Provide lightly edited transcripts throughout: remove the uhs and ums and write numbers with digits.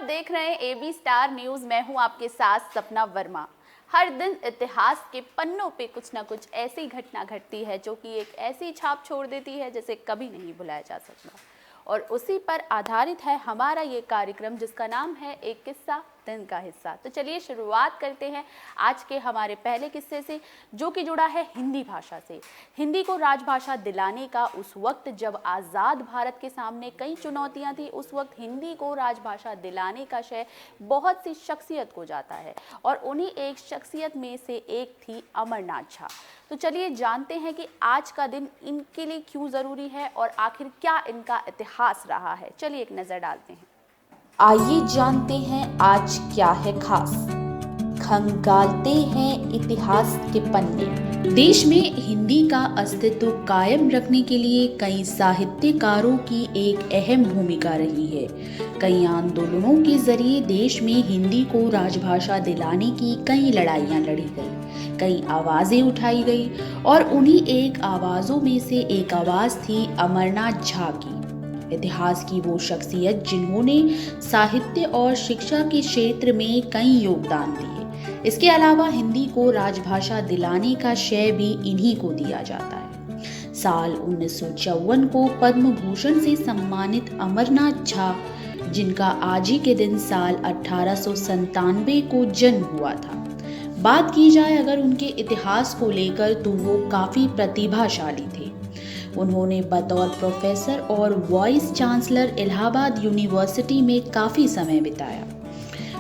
देख रहे हैं एबी स्टार न्यूज। मैं हूं आपके साथ सपना वर्मा। हर दिन इतिहास के पन्नों पे कुछ ना कुछ ऐसी घटना घटती है जो कि एक ऐसी छाप छोड़ देती है जिसे कभी नहीं भुलाया जा सकता, और उसी पर आधारित है हमारा ये कार्यक्रम जिसका नाम है एक किस्सा दिन का हिस्सा। तो चलिए शुरुआत करते हैं आज के हमारे पहले किस्से से, जो कि जुड़ा है हिंदी भाषा से। हिंदी को राजभाषा दिलाने का उस वक्त जब आज़ाद भारत के सामने कई चुनौतियां थी, उस वक्त हिंदी को राजभाषा दिलाने का श्रेय बहुत सी शख्सियत को जाता है, और उन्हीं एक शख्सियत में से एक थी अमरनाथ झा। तो चलिए जानते हैं कि आज का दिन इनके लिए क्यों ज़रूरी है और आखिर क्या इनका इतिहास रहा है। चलिए एक नज़र डालते हैं। आइए जानते हैं आज क्या है खास। खंगालते हैं इतिहास के पन्ने। देश में हिंदी का अस्तित्व कायम रखने के लिए कई साहित्यकारों की एक अहम भूमिका रही है। कई आंदोलनों के जरिए देश में हिंदी को राजभाषा दिलाने की कई लड़ाइयां लड़ी गई, कई आवाजें उठाई गई, और उन्हीं एक आवाजों में से एक आवाज थी अमरनाथ झा की। इतिहास की वो शख्सियत जिन्होंने साहित्य और शिक्षा के क्षेत्र में कई योगदान दिए। इसके अलावा हिंदी को राजभाषा दिलाने का श्रेय भी इन्हीं को दिया जाता है। साल 1954 को पद्म भूषण से सम्मानित अमरनाथ झा, जिनका आज ही के दिन साल 1897 को जन्म हुआ था। बात की जाए अगर उनके इतिहास को लेकर तो वो काफी प्रतिभाशाली थे। उन्होंने बतौर प्रोफेसर और वाइस चांसलर इलाहाबाद यूनिवर्सिटी में काफ़ी समय बिताया।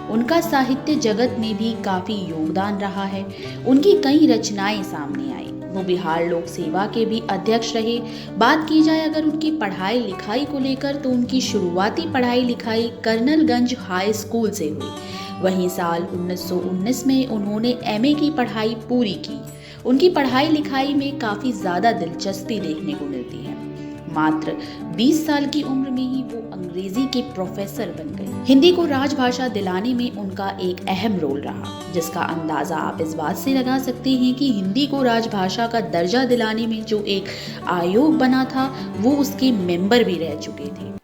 उनका साहित्य जगत में भी काफ़ी योगदान रहा है। उनकी कई रचनाएं सामने आई। वो बिहार लोक सेवा के भी अध्यक्ष रहे। बात की जाए अगर उनकी पढ़ाई लिखाई को लेकर तो उनकी शुरुआती पढ़ाई लिखाई कर्नलगंज हाई स्कूल से हुई। वहीं साल 1919 में उन्होंने एमए की पढ़ाई पूरी की। उनकी पढ़ाई लिखाई में काफी ज्यादा दिलचस्पी देखने को मिलती है। मात्र 20 साल की उम्र में ही वो अंग्रेजी के प्रोफेसर बन गए। हिंदी को राजभाषा दिलाने में उनका एक अहम रोल रहा, जिसका अंदाजा आप इस बात से लगा सकते हैं कि हिंदी को राजभाषा का दर्जा दिलाने में जो एक आयोग बना था वो उसके मेंबर भी रह चुके थे।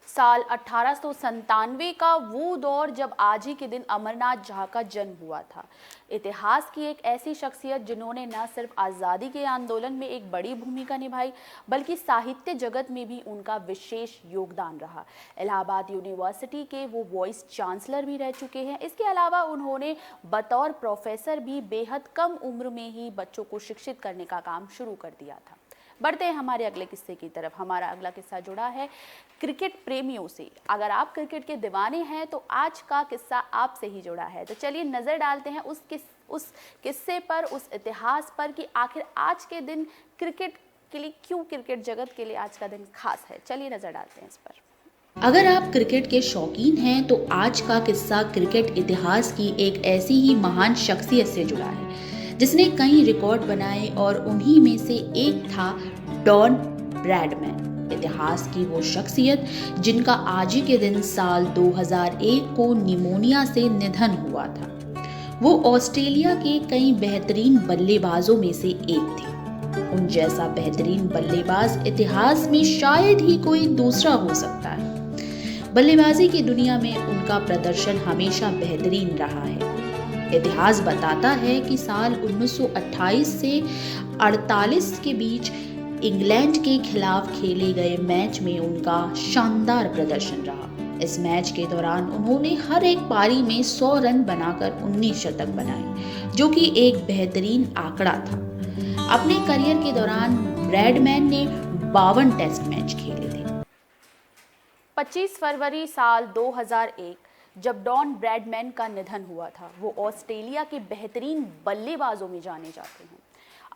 साल 1897 का वो दौर जब आज ही के दिन अमरनाथ झा का जन्म हुआ था। इतिहास की एक ऐसी शख्सियत जिन्होंने न सिर्फ आज़ादी के आंदोलन में एक बड़ी भूमिका निभाई, बल्कि साहित्य जगत में भी उनका विशेष योगदान रहा। इलाहाबाद यूनिवर्सिटी के वो वाइस चांसलर भी रह चुके हैं। इसके अलावा उन्होंने बतौर प्रोफेसर भी बेहद कम उम्र में ही बच्चों को शिक्षित करने का काम शुरू कर दिया था। बढ़ते हैं हमारे अगले किस्से की तरफ। हमारा अगला किस्सा जुड़ा है क्रिकेट प्रेमियों से। अगर आप क्रिकेट के दीवाने हैं तो आज का किस्सा आपसे ही जुड़ा है। तो चलिए नज़र डालते हैं उस किस्से पर, उस इतिहास पर कि आखिर आज के दिन क्रिकेट के लिए क्यों, क्रिकेट जगत के लिए आज का दिन खास है। चलिए नज़र डालते हैं इस पर। अगर आप क्रिकेट के शौकीन हैं तो आज का किस्सा क्रिकेट इतिहास की एक ऐसी ही महान शख्सियत से जुड़ा है जिसने कई रिकॉर्ड बनाए, और उन्हीं में से एक था डॉन ब्रैडमैन। इतिहास की वो शख्सियत जिनका आज ही के दिन साल 2001 को निमोनिया से निधन हुआ था। वो ऑस्ट्रेलिया के कई बेहतरीन बल्लेबाजों में से एक थे। उन जैसा बेहतरीन बल्लेबाज इतिहास में शायद ही कोई दूसरा हो सकता है। बल्लेबाजी की दुनिया में उनका प्रदर्शन हमेशा बेहतरीन रहा है। इतिहास बताता है कि साल 1928 से 48 के बीच इंग्लैंड के खिलाफ खेले गए मैच में उनका शानदार प्रदर्शन रहा। इस मैच के दौरान उन्होंने हर एक पारी में 100 रन बनाकर 19 शतक बनाए, जो कि एक बेहतरीन आंकड़ा था। अपने करियर के दौरान ब्रैडमैन ने 52 टेस्ट मैच खेले थे। 25 फरवरी साल 2001 जब डॉन ब्रैडमैन का निधन हुआ था। वो ऑस्ट्रेलिया के बेहतरीन बल्लेबाजों में जाने जाते हैं।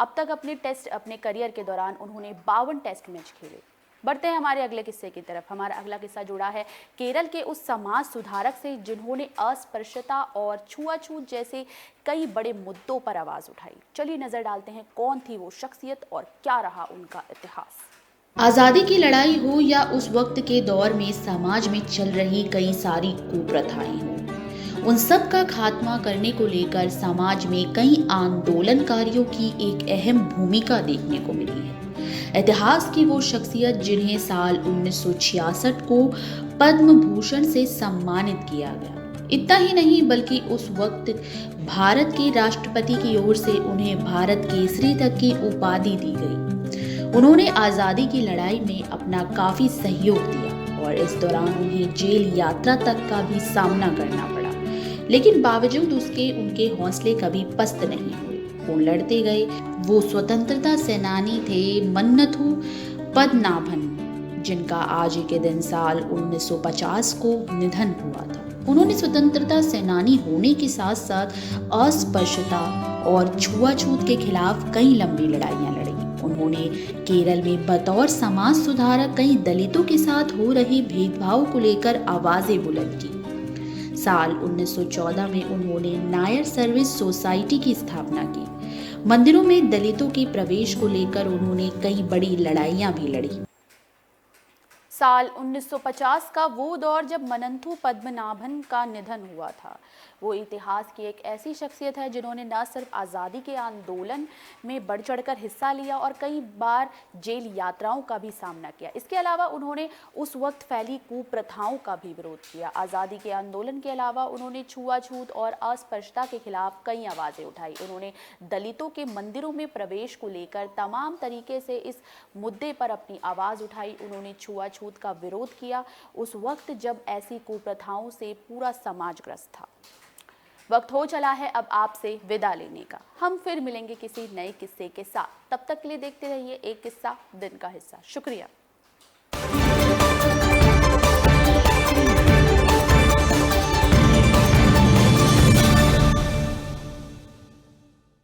अब तक अपने करियर के दौरान उन्होंने 52 टेस्ट मैच खेले। बढ़ते हैं हमारे अगले किस्से की तरफ। हमारा अगला किस्सा जुड़ा है केरल के उस समाज सुधारक से जिन्होंने अस्पृश्यता और छुआछूत जैसे कई बड़े मुद्दों पर आवाज़ उठाई। चलिए नज़र डालते हैं कौन थी वो शख्सियत और क्या रहा उनका इतिहास। आज़ादी की लड़ाई हो या उस वक्त के दौर में समाज में चल रही कई सारी कुप्रथाएं हो, उन सब का खात्मा करने को लेकर समाज में कई आंदोलनकारियों की एक अहम भूमिका देखने को मिली है। इतिहास की वो शख्सियत जिन्हें साल 1966 को पद्म भूषण से सम्मानित किया गया। इतना ही नहीं बल्कि उस वक्त भारत के राष्ट्रपति की ओर से उन्हें भारत केसरी तक की उपाधि दी गई। उन्होंने आज़ादी की लड़ाई में अपना काफी सहयोग दिया और इस दौरान उन्हें जेल यात्रा तक का भी सामना करना पड़ा, लेकिन बावजूद उसके उनके हौसले कभी पस्त नहीं हुए। वो लड़ते गए। वो स्वतंत्रता सेनानी थे मन्नथु पद्मनाभन, जिनका आज ही के दिन साल 1950 को निधन हुआ था। उन्होंने स्वतंत्रता सेनानी होने के साथ साथ अस्पृश्यता और छुआछूत के खिलाफ कई लंबी लड़ाइयां लड़ी। उन्होंने केरल में बतौर समाज सुधारक कई दलितों के साथ हो रहे भेदभाव को लेकर आवाजें बुलंद की। साल 1914 में उन्होंने नायर सर्विस सोसाइटी की स्थापना की। मंदिरों में दलितों के प्रवेश को लेकर उन्होंने कई बड़ी लड़ाइयां भी लड़ी। साल 1950 का वो दौर जब मन्नथु पद्मनाभन का निधन हुआ था, वो इतिहास की एक ऐसी शख्सियत है जिन्होंने न सिर्फ आज़ादी के आंदोलन में बढ़ चढ़कर हिस्सा लिया और कई बार जेल यात्राओं का भी सामना किया। इसके अलावा उन्होंने उस वक्त फैली कुप्रथाओं का भी विरोध किया। आज़ादी के आंदोलन के अलावा उन्होंने छुआछूत और अस्पृश्यता के खिलाफ कई आवाज़ें उठाई। उन्होंने दलितों के मंदिरों में प्रवेश को लेकर तमाम तरीके से इस मुद्दे पर अपनी आवाज़ उठाई। उन्होंने छुआछूत का विरोध किया उस वक्त जब ऐसी कुप्रथाओं से पूरा समाज ग्रस्त था। वक्त हो चला है अब आपसे विदा लेने का। हम फिर मिलेंगे किसी नए किस्से के साथ। तब तक के लिए देखते रहिए एक किस्सा दिन का हिस्सा। शुक्रिया।